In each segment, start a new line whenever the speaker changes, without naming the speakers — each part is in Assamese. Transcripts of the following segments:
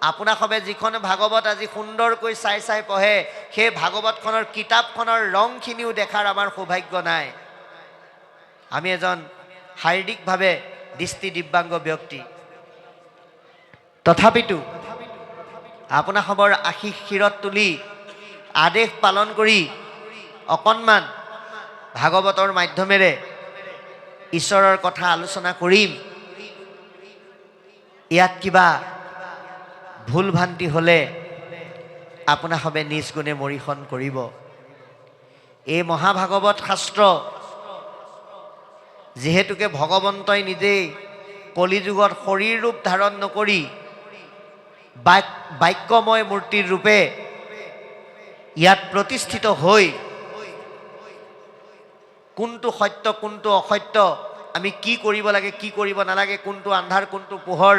আপোনাক সবে যিখন ভাগৱত আজি সুন্দৰকৈ চাই চাই পঢ়ে সেই ভাগৱতখনৰ কিতাপখনৰ ৰংখিনিও দেখাৰ আমাৰ সৌভাগ্য নাই। আমি এজন শাৰীৰিকভাৱে দৃষ্টি দিব্যাংগ ব্যক্তি, তথাপিতো আপোনাক সবৰ আশীষ শিৰত তুলি আদেশ পালন কৰি অকণমান ভাগৱতৰ মাধ্যমেৰে ঈশ্বৰৰ কথা আলোচনা কৰিম। ইয়াত কিবা ভুল ভ্ৰান্তি হ'লে আপোনাক সবে নিজ গুণে মৰিখন কৰিব। এই মহাভাগৱত শাস্ত্ৰ যিহেতুকে ভগৱন্তই নিজেই কলিযুগত শৰীৰ ৰূপ ধাৰণ নকৰি বাক্যময় মূৰ্তিৰ ৰূপে ইয়াত প্ৰতিষ্ঠিত হৈ কোনটো সত্য কোনটো অসত্য, আমি কি কৰিব লাগে কি কৰিব নালাগে, কোনটো আন্ধাৰ কোনটো পোহৰ,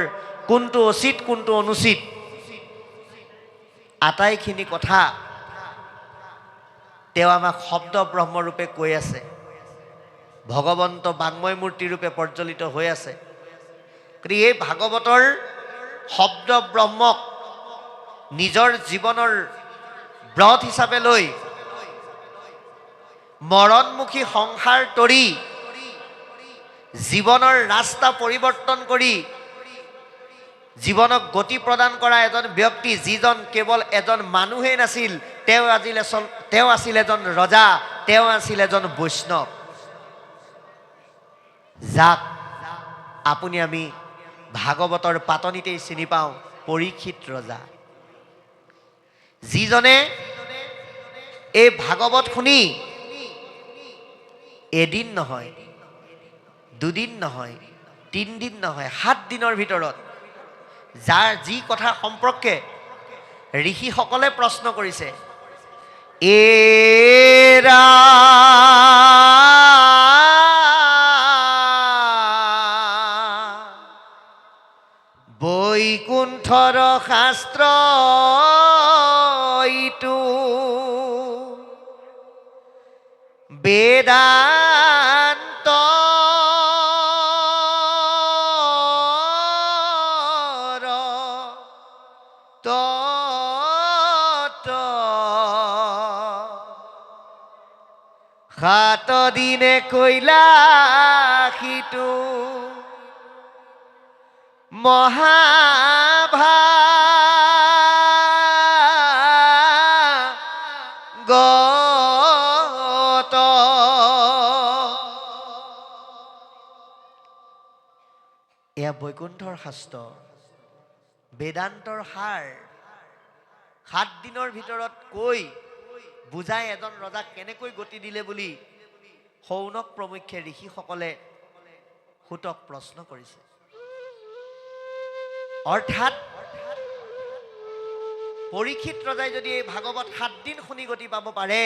কোনটো উচিত কোনটো অনুচিত, আটাইখিনি কথা তেওঁ আমাক শব্দ ব্ৰহ্মৰূপে কৈ আছে। ভগৱন্ত বাংময় মূৰ্তিৰূপে প্ৰজ্বলিত হৈ আছে। গতিকে এই ভাগৱতৰ শব্দ ব্ৰহ্মক নিজৰ জীৱনৰ ব্ৰত হিচাপে লৈ মৰণমুখী সংসাৰ তৰি জীৱনৰ ৰাস্তা পৰিৱৰ্তন কৰি জীৱনক গতি প্ৰদান কৰা এজন ব্যক্তি, যিজন কেৱল এজন মানুহেই নাছিল, তেওঁ আছিল এজন ৰজা, তেওঁ আছিল এজন বৈষ্ণৱ, যাক আপুনি আমি ভাগৱতৰ পাতনিতেই চিনি পাওঁ, পৰীক্ষিত ৰজা, যিজনে এই ভাগৱত শুনি এদিন নহয়, দুদিন নহয়, 3 দিন নহয়, 7 দিনৰ ভিতৰত যাৰ যি কথা সম্পৰ্কে ঋষিসকলে প্ৰশ্ন কৰিছে, এৰা বৈকুণ্ঠৰ শাস্ত্ৰ ইটো বেদান্ত সাত দিনে কৈলাসিটো মহাভাগৱত। এয়া বৈকুণ্ঠৰ শাস্ত্ৰ, বেদান্তৰ সাৰ, 7 দিনৰ ভিতৰত কৈ বুজাই এজন ৰজাক কেনেকৈ গতি দিলে বুলি শৌনক প্ৰমুখ্যে ঋষিসকলে সুতক প্ৰশ্ন কৰিছে। অৰ্থাৎ পৰীক্ষিত ৰজাই যদি এই ভাগৱত 7 দিন শুনি গতি পাব পাৰে,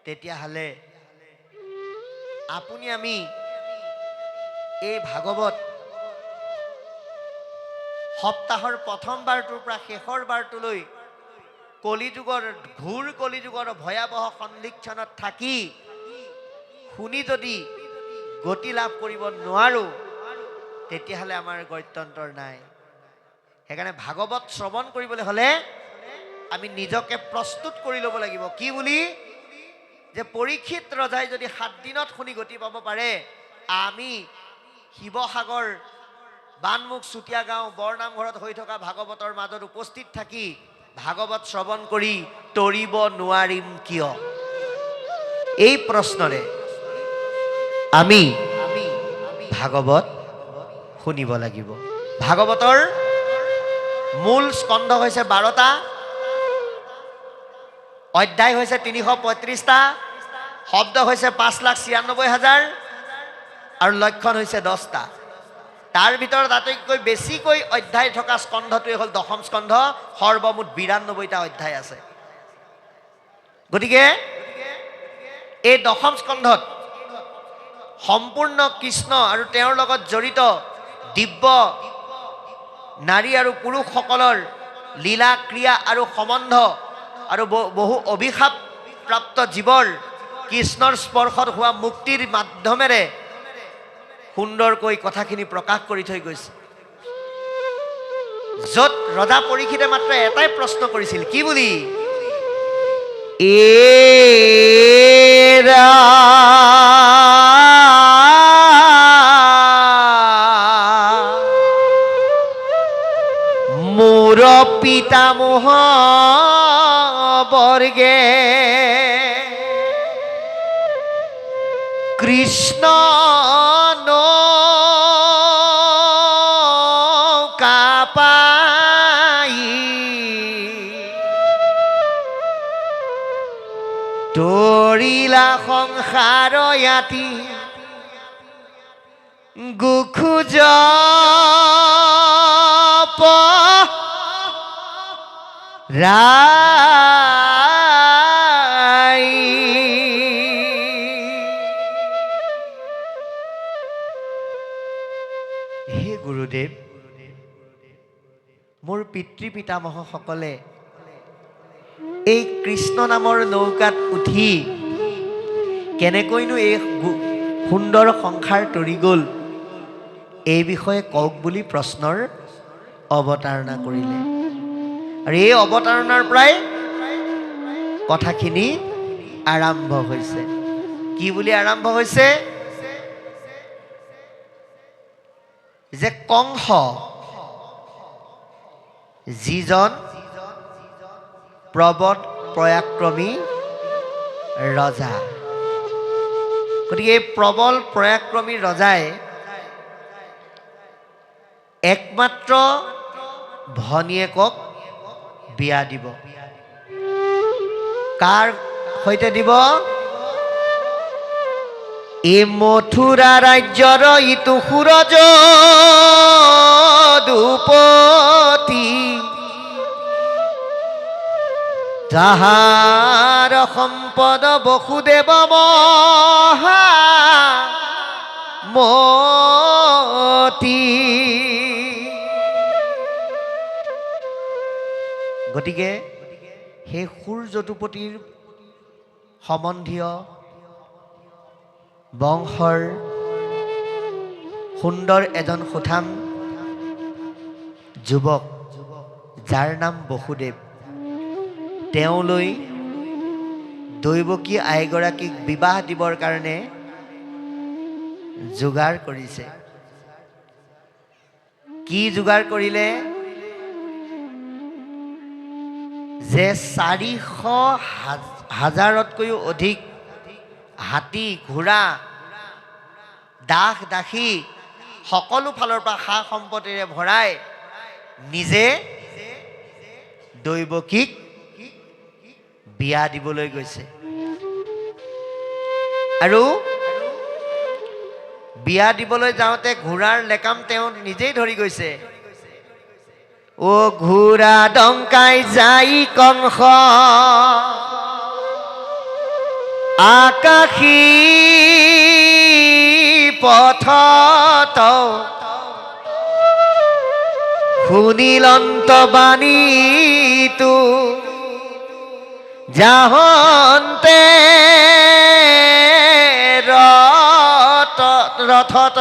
তেতিয়াহ'লে আপুনি আমি এই ভাগৱত সপ্তাহৰ প্ৰথম বাৰটোৰ পৰা শেষৰ বাৰটোলৈ কলিযুগৰ ঘূৰ কলিযুগৰ ভয়াৱহ সন্ধিক্ষণত থাকি শুনি যদি গতি লাভ কৰিব নোৱাৰোঁ, তেতিয়াহ'লে আমাৰ গত্যন্তৰ নাই। সেইকাৰণে ভাগৱত শ্ৰৱণ কৰিবলৈ হ'লে আমি নিজকে প্ৰস্তুত কৰি ল'ব লাগিব। কি বুলি? যে পৰীক্ষিত ৰজাই যদি 7 দিনত শুনি গতি পাব পাৰে, আমি শিৱসাগৰ বানমুখ চুতীয়া গাঁও বৰনামঘৰত হৈ থকা ভাগৱতৰ মাজত উপস্থিত থাকি ভাগৱত শ্ৰৱণ কৰি তৰিব নোৱাৰিম কিয়? এই প্ৰশ্নৰে আমি ভাগৱত শুনিব লাগিব। ভাগৱতৰ মূল স্কন্ধ হৈছে 12টা, অধ্যায় হৈছে 335টা, শব্দ হৈছে 5,96,000 আৰু লক্ষণ হৈছে 10টা। তাৰ ভিতৰত আটাইতকৈ বেছিকৈ অধ্যায় থকা স্কন্ধটোৱে হ'ল 10ম স্কন্ধ, সৰ্বমুঠ 92টা অধ্যায় আছে। গতিকে এই 10ম স্কন্ধত সম্পূৰ্ণ কৃষ্ণ আৰু তেওঁৰ লগত জড়িত দিব্য নাৰী আৰু পুৰুষসকলৰ লীলা ক্ৰিয়া আৰু সম্বন্ধ আৰু বহু অভিশাপ প্ৰাপ্ত জীৱৰ কৃষ্ণৰ স্পৰ্শত হোৱা মুক্তিৰ মাধ্যমেৰে সুন্দৰকৈ কথাখিনি প্ৰকাশ কৰি থৈ গৈছে। য'ত ৰজা পৰীক্ষিতে মাত্ৰ এটাই প্ৰশ্ন কৰিছিল, কি বুলি? এৰা মোৰ পিতামহ বৰ্গে কৃষ্ণ নৌকা পাই তৰিলা সংসাৰ ইয়াতি গুখোজ ৰাই হে গুৰুদেৱ, মোৰ পিতৃ পিতামহসকলে এই কৃষ্ণ নামৰ নৌকাত উঠি কেনেকৈনো এই সুন্দৰ সংসাৰ তৰি গ'ল, এই বিষয়ে কওক বুলি প্ৰশ্নৰ অৱতাৰণা কৰিলে। আৰু এই অৱতাৰণাৰ পৰাই কথাখিনি আৰম্ভ হৈছে। কি বুলি আৰম্ভ হৈছে? যে কংস যিজন প্ৰবল প্ৰয়াক্ৰমী ৰজা, গতিকে এই প্ৰবল প্ৰয়াক্ৰমী ৰজাই একমাত্ৰ ভনীয়েকক বিয়া দিব। কাৰ সৈতে দিব? এই মথুৰা ৰাজ্যৰ ইটো সুৰজ দুপতি, যাহাৰ সম্পদ বসুদেৱ মহামতি। গতিকে সেই সূৰ্যদুপতিৰ সম্বন্ধীয় বংশৰ সুন্দৰ এজন সুঠাম যুৱক, যাৰ নাম বসুদেৱ, তেওঁলৈ দৈৱকী আইগৰাকীক বিবাহ দিবৰ কাৰণে যোগাৰ কৰিছে। কি যোগাৰ কৰিলে? যে 400,000তকৈও অধিক হাতী, ঘোঁৰা, দাস দাসী সকলো ফালৰ পৰা সা সম্পত্তিৰে ভৰাই নিজে দৈৱকীক বিয়া দিবলৈ গৈছে। আৰু বিয়া দিবলৈ যাওঁতে ঘোঁৰাৰ লেকাম তেওঁ নিজেই ধৰি গৈছে। ও ঘোঁৰা ডংকাই যাই কংস আকাশী পথত, শুনিলন্ত বাণীটো যাহন্তে ৰথত।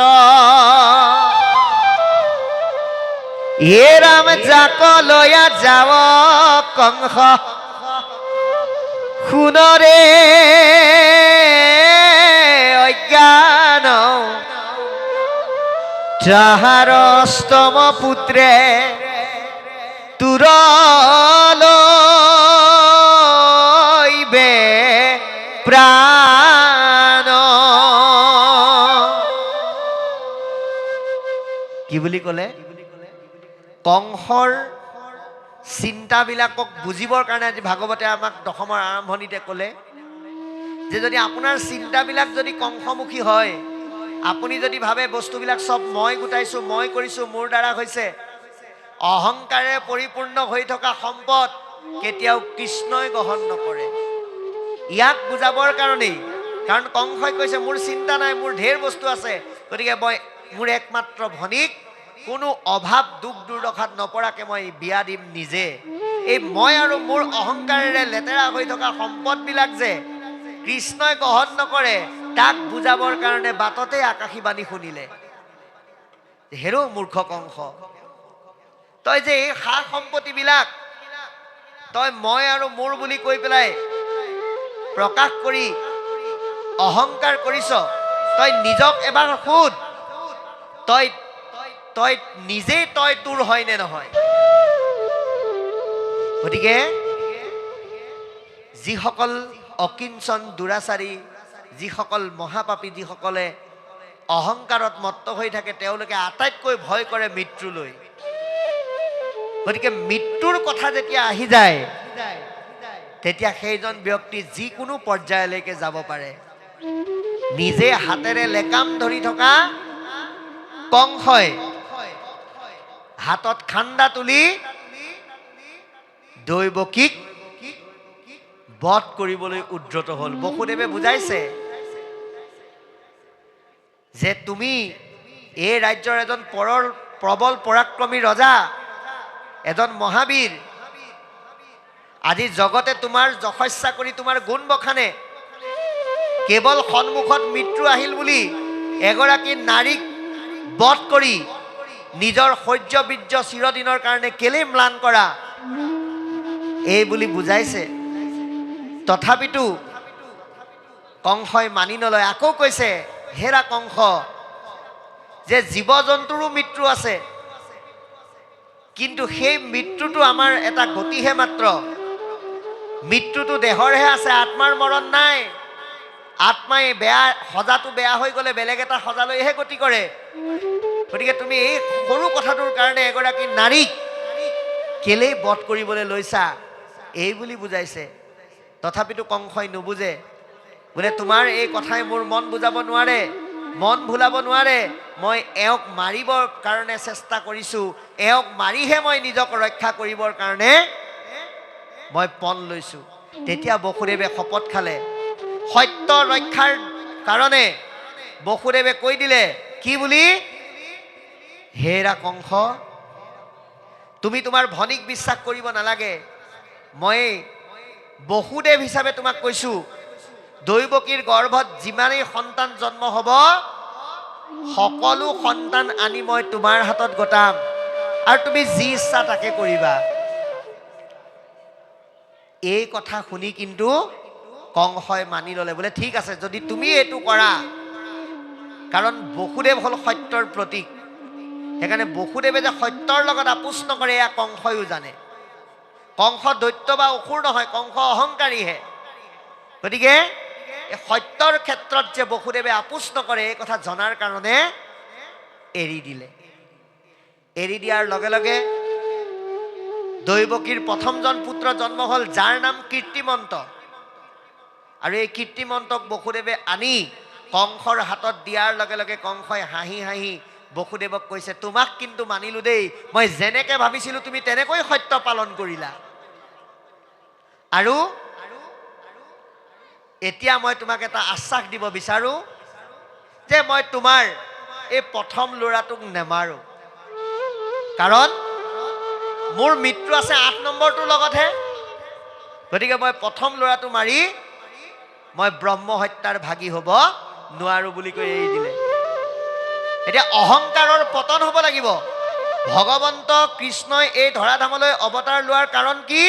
এ ৰাম যাক লয়া যাৱ কংস, শুনৰে অজ্ঞান, যাহাৰ অষ্টম পুত্ৰে তুৰলৈবে প্ৰাণ। কি বুলি ক'লে? কংসৰ চিন্তাবিলাকক বুজিবৰ কাৰণে আজি ভাগৱতে আমাক দশমৰ আৰম্ভণিতে ক'লে যে যদি আপোনাৰ চিন্তাবিলাক যদি কংসমুখী হয়, আপুনি যদি ভাবে বস্তুবিলাক চব মই গোটাইছোঁ, মই কৰিছোঁ, মোৰ দ্বাৰা হৈছে, অহংকাৰে পৰিপূৰ্ণ হৈ থকা সম্পদ কেতিয়াও কৃষ্ণই গ্ৰহণ নকৰে। ইয়াক বুজাবৰ কাৰণেই, কাৰণ কংসই কৈছে মোৰ চিন্তা নাই, মোৰ ঢেৰ বস্তু আছে, গতিকে মই মোৰ একমাত্ৰ ভনীক কোনো অভাৱ দুখ দুৰ্দশাত নপৰাকৈ মই বিয়া দিম নিজে। এই মই আৰু মোৰ অহংকাৰেৰে লেতেৰা হৈ থকা সম্পদবিলাক যে কৃষ্ণই গ্ৰহণ নকৰে, তাক বুজাবৰ কাৰণে বাটতে আকাশী বাণী শুনিলে। হেৰৌ মূৰ্খ কংস, তই যে এই সা সম্পত্তিবিলাক তই মই আৰু মোৰ বুলি কৈ পেলাই প্ৰকাশ কৰি অহংকাৰ কৰিছ, তই নিজক এবাৰ সোধ, তই তই নিজেই তই তোৰ হয় নে নহয়? গতিকে যিসকল অকিঞ্চন দুৰাচাৰী, যিসকল মহাপাপী, যিসকলে অহংকাৰত মত্ত হৈ থাকে, তেওঁলোকে আটাইতকৈ ভয় কৰে মৃত্যুলৈ। গতিকে মৃত্যুৰ কথা যেতিয়া আহি যায়, তেতিয়া সেইজন ব্যক্তি যিকোনো পৰ্যায়লৈকে যাব পাৰে। নিজে হাতেৰে লেকাম ধৰি থকা কংসই হাতত খাণ্ডা তুলি দৈৱকীক বধ কৰিবলৈ উদ্যত হ'ল। বসুদেৱে বুজাইছে যে তুমি এই ৰাজ্যৰ এজন প্ৰবল পৰাক্ৰমী ৰজা, এজন মহাবীৰ, আজি জগতে তোমাৰ যশস্যা কৰি তোমাৰ গুণ বখানে, কেৱল সন্মুখত মৃত্যু আহিল বুলি এগৰাকী নাৰীক বধ কৰি নিজৰ শৌৰ্য বীৰ্য চিৰদিনৰ কাৰণে কেলে ম্লান কৰা, এই বুলি বুজাইছে। তথাপিতো কংসই মানি নলয়। আকৌ কৈছে, হেৰা কংস, যে জীৱ জন্তুৰো মৃত্যু আছে, কিন্তু সেই মৃত্যুটো আমাৰ এটা গতিহে মাত্ৰ। মৃত্যুটো দেহৰহে আছে, আত্মাৰ মৰণ নাই। আত্মাই বেয়া সজাটো বেয়া হৈ গ'লে বেলেগ এটা সজালৈহে গতি কৰে। গতিকে তুমি এই সৰু কথাটোৰ কাৰণে এগৰাকী নাৰীক কেলেই বধ কৰিবলৈ লৈছা, এই বুলি বুজাইছে। তথাপিতো কংসই নুবুজে। বোলে তোমাৰ এই কথাই মোৰ মন বুজাব নোৱাৰে, মন ভুলাব নোৱাৰে। মই এওঁক মাৰিবৰ কাৰণে চেষ্টা কৰিছোঁ, এওঁক মাৰিহে মই নিজক ৰক্ষা কৰিবৰ কাৰণে মই পণ লৈছোঁ। তেতিয়া বসুদেৱে শপত খালে। সত্য ৰক্ষাৰ কাৰণে বসুদেৱে কৈ দিলে কি বুলি, হেৰা কংস, তুমি তোমাৰ ভনীক বিশ্বাস কৰিব নালাগে। মই বসুদেৱ হিচাপে তোমাক কৈছোঁ, দৈৱকীৰ গৰ্ভত যিমানেই সন্তান জন্ম হ'ব, সকলো সন্তান আনি মই তোমাৰ হাতত গতাম, আৰু তুমি যি ইচ্ছা তাকে কৰিবা। এই কথা শুনি কিন্তু কংসই মানি ল'লে। বোলে ঠিক আছে, যদি তুমি এইটো কৰা, কাৰণ বসুদেৱ হ'ল সত্যৰ প্ৰতীক, সেইকাৰণে বসুদেৱে যে সত্যৰ লগত আপোচ নকৰে এয়া কংসইও জানে। কংস দৈত্য বা অসুৰ নহয়, কংস অহংকাৰীহে। গতিকে এই সত্যৰ ক্ষেত্ৰত যে বসুদেৱে আপোচ নকৰে, এই কথা জনাৰ কাৰণে এৰি দিলে। এৰি দিয়াৰ লগে লগে দৈৱকীৰ প্ৰথমজন পুত্ৰ জন্ম হ'ল, যাৰ নাম কীৰ্তিমন্ত। আৰু এই কীৰ্তিমন্তক বসুদেৱে আনি কংসৰ হাতত দিয়াৰ লগে লগে কংসই হাঁহি হাঁহি বসুদেৱক কৈছে, তোমাক কিন্তু মানিলো দেই, মই যেনেকৈ ভাবিছিলোঁ তুমি তেনেকৈ সত্য পালন কৰিলা। আৰু এতিয়া মই তোমাক এটা আশ্বাস দিব বিচাৰোঁ যে মই তোমাৰ এই প্ৰথম ল'ৰাটোক নেমাৰোঁ, কাৰণ মোৰ মৃত্যু আছে 8 নম্বৰটোৰ লগতহে। গতিকে মই প্ৰথম ল'ৰাটো মাৰি মই ব্ৰহ্ম হত্যাৰ ভাগী হ'ব নোৱাৰোঁ বুলি কৈ এৰি দিলে। এতিয়া অহংকাৰৰ পতন হ'ব লাগিব। ভগৱন্ত কৃষ্ণই এই ধৰাধামলৈ অৱতাৰ লোৱাৰ কাৰণ কি?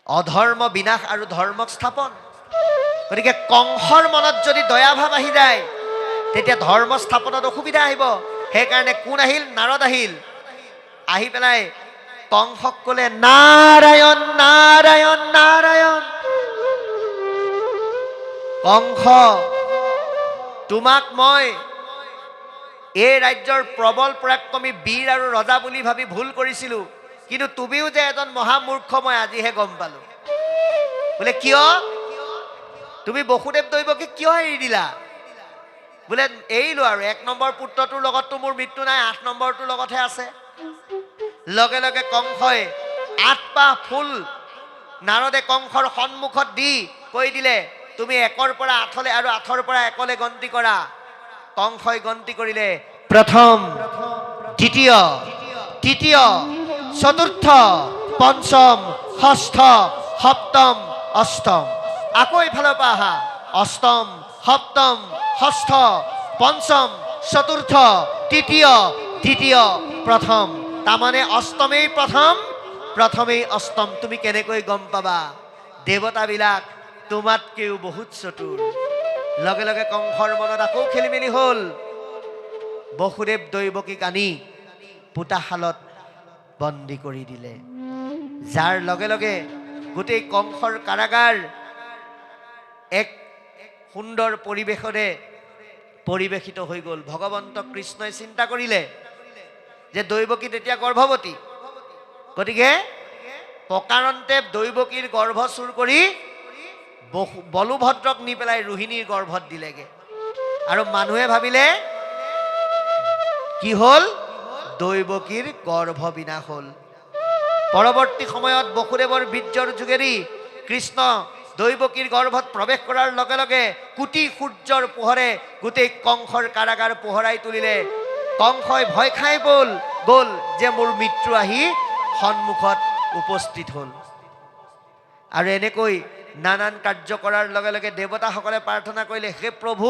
অধৰ্ম বিনাশ আৰু ধৰ্মক স্থাপন। গতিকে কংসৰ মনত যদি দয়াভাৱ আহি যায়, তেতিয়া ধৰ্ম স্থাপনত অসুবিধা আহিব। সেইকাৰণে কোন আহিল? নাৰদ আহিল। আহি পেলাই কংসক ক'লে, নাৰায়ণ নাৰায়ণ নাৰায়ণ। কংস, তোমাক মই এই ৰাজ্যৰ প্ৰবল পৰাক্ৰমী বীৰ আৰু ৰজা বুলি ভাবি ভুল কৰিছিলোঁ, কিন্তু তুমিও যে এজন মহামূৰ্খ মই আজিহে গম পালোঁ। বোলে কিয়? তুমি বসুদেৱ দৈৱকীক কিয় এৰি দিলা? বোলে এৰিলোঁ, আৰু 1 নম্বৰ পুত্ৰটোৰ লগততো মোৰ মৃত্যু নাই, 8 নম্বৰটোৰ লগতহে আছে। লগে লগে কংসই 8 পাহ ফুল নাৰদে কংসৰ সন্মুখত দি কৈ দিলে, তুমি 1ৰ পৰা 8লৈ আৰু 8ৰ পৰা 1লৈ গন্তি কৰা। কংসই গন্তি কৰিলে, প্ৰথম, দ্বিতীয়, তৃতীয়, চতুৰ্থ, পঞ্চম, ষষ্ঠ, সপ্তম, অষ্টম। আকৌ এইফালৰ পৰা আহা, অষ্টম, সপ্তম, ষষ্ঠ, পঞ্চম, চতুৰ্থ, তৃতীয়, তৃতীয় প্ৰথম, তাৰমানে অষ্টমেই প্ৰথম, প্ৰথমেই অষ্টম। তুমি কেনেকৈ গম পাবা? দেৱতাবিলাক তোমাতকৈও বহুত চতুৰ। লগে লগে কংসৰ মনত আকৌ খেলি মেলি হ'ল। বসুদেৱ দৈৱকীক আনি পোতাশালত বন্দী কৰি দিলে, যাৰ লগে লগে গোটেই কংসৰ কাৰাগাৰ এক সুন্দৰ পৰিৱেশৰে পৰিৱেশিত হৈ গ'ল। ভগৱন্ত কৃষ্ণই চিন্তা কৰিলে যে দৈৱকী তেতিয়া গৰ্ভৱতী, গতিকে প্ৰকাৰন্তে দৈৱকীৰ গৰ্ভ চুৰ কৰি বলুভদ্ৰক নি পেলাই ৰোহিণীৰ গৰ্ভত দিলেগে। আৰু মানুহে ভাবিলে কি হ'ল? দৈৱকীৰ গৰ্ভ বিনাশ হ'ল। পৰৱৰ্তী সময়ত বসুদেৱৰ বীৰ্যৰ যোগেদি কৃষ্ণ দৈৱকীৰ গৰ্ভত প্ৰৱেশ কৰাৰ লগে লগে কোটি সূৰ্যৰ পোহৰে গোটেই কংসৰ কাৰাগাৰ পোহৰাই তুলিলে। কংসই ভয় খাই গ'ল যে মোৰ মৃত্যু আহি সন্মুখত উপস্থিত হ'ল। আৰু এনেকৈ নানান কাৰ্য কৰাৰ লগে লগে দেৱতাসকলে প্ৰাৰ্থনা কৰিলে, হে প্ৰভু,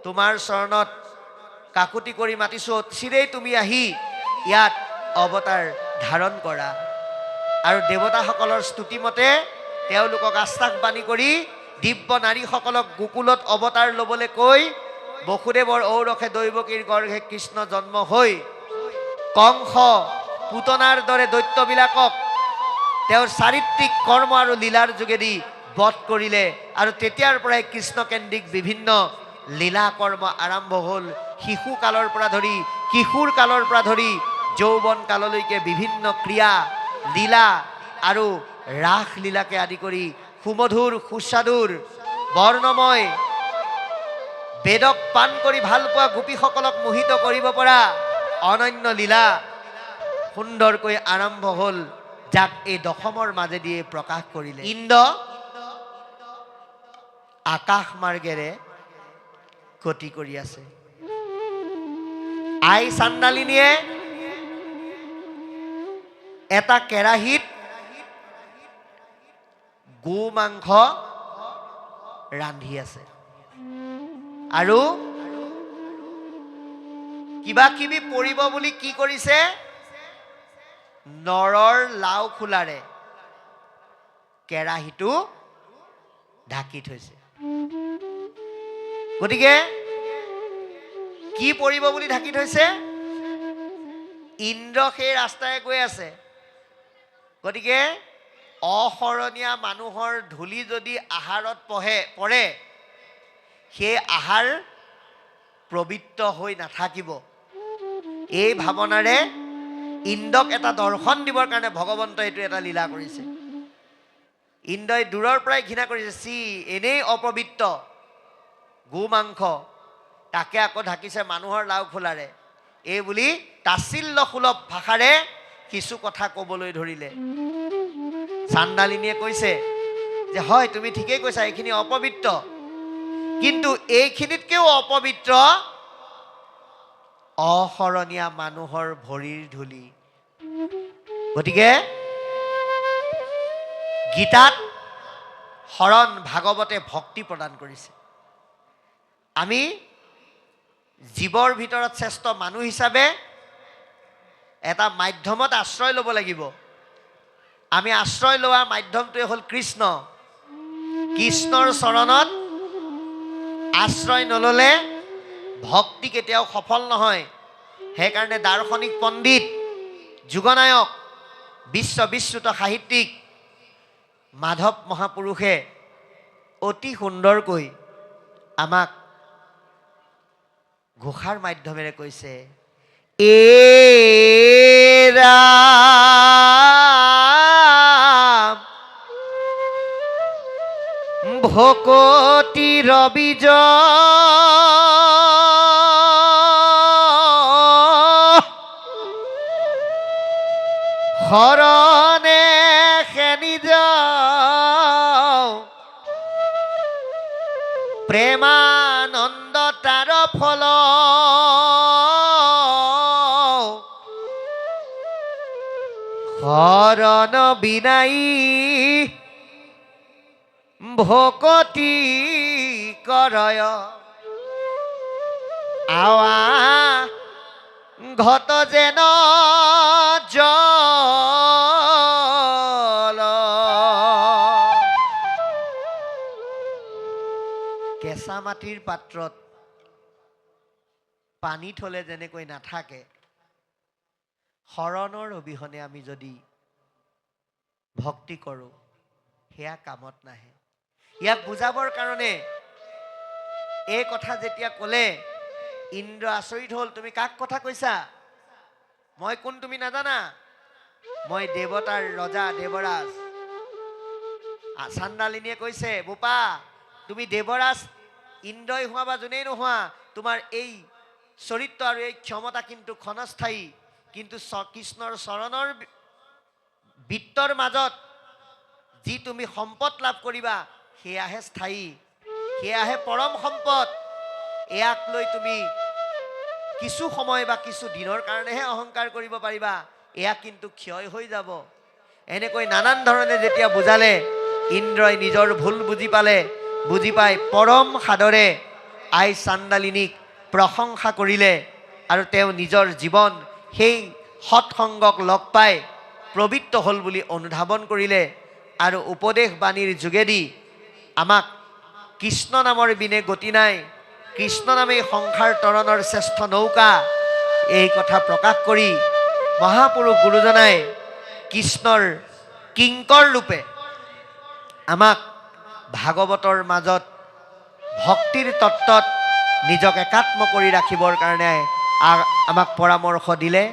তোমাৰ চৰণত কাকুতি কৰি মাতিছোঁ, চিৰেই তুমি আহি ইয়াত অৱতাৰ ধাৰণ কৰা। আৰু দেৱতাসকলৰ স্তুতিমতে তেওঁলোকক আশ্বাসবাণী কৰি দিব্য নাৰীসকলক গোকুলত অৱতাৰ ল'বলৈ কৈ বসুদেৱৰ ঔৰসে দৈৱকীৰ গৰ্ভে কৃষ্ণ জন্ম হৈ কংস পুতনাৰ দৰে দৈত্যবিলাকক তেওঁৰ চাৰিত্ৰিক কৰ্ম আৰু লীলাৰ যোগেদি বধ কৰিলে। আৰু তেতিয়াৰ পৰাই কৃষ্ণকেন্দ্ৰিক বিভিন্ন লীলা কৰ্ম আৰম্ভ হ'ল। শিশুকালৰ পৰা ধৰি কিশোৰ কালৰ পৰা ধৰি যৌৱন কাললৈকে বিভিন্ন ক্ৰিয়া লীলা আৰু ৰাস লীলাকে আদি কৰি সুমধুৰ সুস্বাদুৰ বৰ্ণময় বেদক পান কৰি ভাল পোৱা গোপীসকলক মোহিত কৰিব পৰা অনন্য লীলা সুন্দৰকৈ আৰম্ভ হ'ল, যাক এই দশমৰ মাজেদিয়ে প্ৰকাশ কৰিলে। ইন্দ্ৰ আকাশ মাৰ্গেৰে গতি কৰি আছে। আই চাণ্ডালিনীয়ে এটা কেৰাহীত গো মাংস ৰান্ধি আছে আৰু কিবা কিবি পৰিব বুলি কি কৰিছে? নৰৰ লাও খোলাৰে কেৰাহীটো ঢাকি থৈছে। গতিকে কি পৰিব বুলি ঢাকি থৈছে? ইন্দ্ৰ সেই ৰাস্তাৰে গৈ আছে। গতিকে অশৰণীয়া মানুহৰ ধূলি যদি আহাৰত পৰে, সেই আহাৰ পবিত্ৰ হৈ নাথাকিব। এই ভাৱনাৰে ইন্দ্ৰক এটা দৰ্শন দিবৰ কাৰণে ভগৱন্তই এইটো এটা লীলা কৰিছে। ইন্দ্ৰই দূৰৰ পৰাই ঘৃণা কৰিছে, চি এনেই অপবিত্ৰ গো মাংস, তাকে আকৌ ঢাকিছে মানুহৰ লাও খোলাৰে। এই বুলি তাচিল্য সুলভ ভাষাৰে কিছু কথা ক'বলৈ ধৰিলে। চাণ্ডালিনীয়ে কৈছে যে হয়, তুমি ঠিকেই কৈছা, এইখিনি অপবিত্ৰ, কিন্তু এইখিনিতকেও অপবিত্ৰ অশৰণীয়া মানুহৰ ভৰিৰ ধূলি। গতিকে গীতাত শৰণ ভাগৱতে ভক্তি প্ৰদান কৰিছে। আমি জীৱৰ ভিতৰত শ্ৰেষ্ঠ মানুহ হিচাপে এটা মাধ্যমত আশ্ৰয় ল'ব লাগিব। আমি আশ্ৰয় লোৱা মাধ্যমটোৱে হ'ল কৃষ্ণ। কৃষ্ণৰ চৰণত আশ্ৰয় নল'লে ভক্তি কেতিয়াও সফল নহয়। সেইকাৰণে দাৰ্শনিক পণ্ডিত, যুগনায়ক, বিশ্ববিশ্ৰুত সাহিত্যিক মাধৱ মহাপুৰুষে অতি সুন্দৰকৈ আমাক ঘোষাৰ মাধ্যমেৰে কৈছে, এ ৰাম ভকতি ৰবিজ শৰণে খেনিজ প্ৰেমানন্দ তাৰ ফল শৰণ বিনাই ভকতি কৰয় আৱা ঘট যেন জল কেঁচা মাটিৰ পাত্ৰত পানী থলে যেনেকৈ নাথাকে, শৰণৰ অবিহনে আমি যদি ভক্তি কৰোঁ সেয়া কামত নাহে। ইয়াক বুজাবৰ কাৰণে এই কথা যেতিয়া ক'লে ইন্দ্ৰ আচৰিত হ'ল, তুমি কাক কথা কৈছা? মই কোন তুমি নাজানা? মই দেৱতাৰ ৰজা দেৱৰাজ। চাণ্ডালিনীয়ে কৈছে, বোপা তুমি দেৱৰাজ ইন্দ্ৰই হোৱা বা যোনেই নোহোৱা, তোমাৰ এই চৰিত্ৰ আৰু এই ক্ষমতা কিন্তু ক্ষণস্থায়ী, কিন্তু কৃষ্ণৰ চৰণৰ বৃত্তৰ মাজত যি তুমি সম্পদ লাভ কৰিবা সেয়াহে স্থায়ী, সেয়াহে পৰম সম্পদ। ইয়াক লৈ তুমি কিছু সময় বা কিছু দিনৰ কাৰণেহে অহংকাৰ কৰিব পাৰিবা, এয়া কিন্তু ক্ষয় হৈ যাব। এনেকৈ নানান ধৰণে যেতিয়া বুজালে, ইন্দ্ৰই নিজৰ ভুল বুজি পালে। বুজি পাই পৰম সাদৰে আই চাণ্ডালিনীক প্ৰশংসা কৰিলে আৰু তেওঁ নিজৰ জীৱন সেই সৎসংগক লগ পাই পবিত্ৰ হ'ল বুলি অনুধাৱন কৰিলে আৰু উপদেশ বাণীৰ যোগেদি আমাক কৃষ্ণ নামৰ বিনে গতি নাই, কৃষ্ণ নামেই সংসাৰ তৰণৰ শ্ৰেষ্ঠ নৌকা, এই কথা প্ৰকাশ কৰি মহাপুৰুষ গুৰুজনাই কৃষ্ণৰ কিংকৰ ৰূপে আমাক ভাগৱতৰ মাজত ভক্তিৰ তত্ত্বত নিজক একাত্ম কৰি ৰাখিবৰ কাৰণে আমাক পৰামৰ্শ দিলে।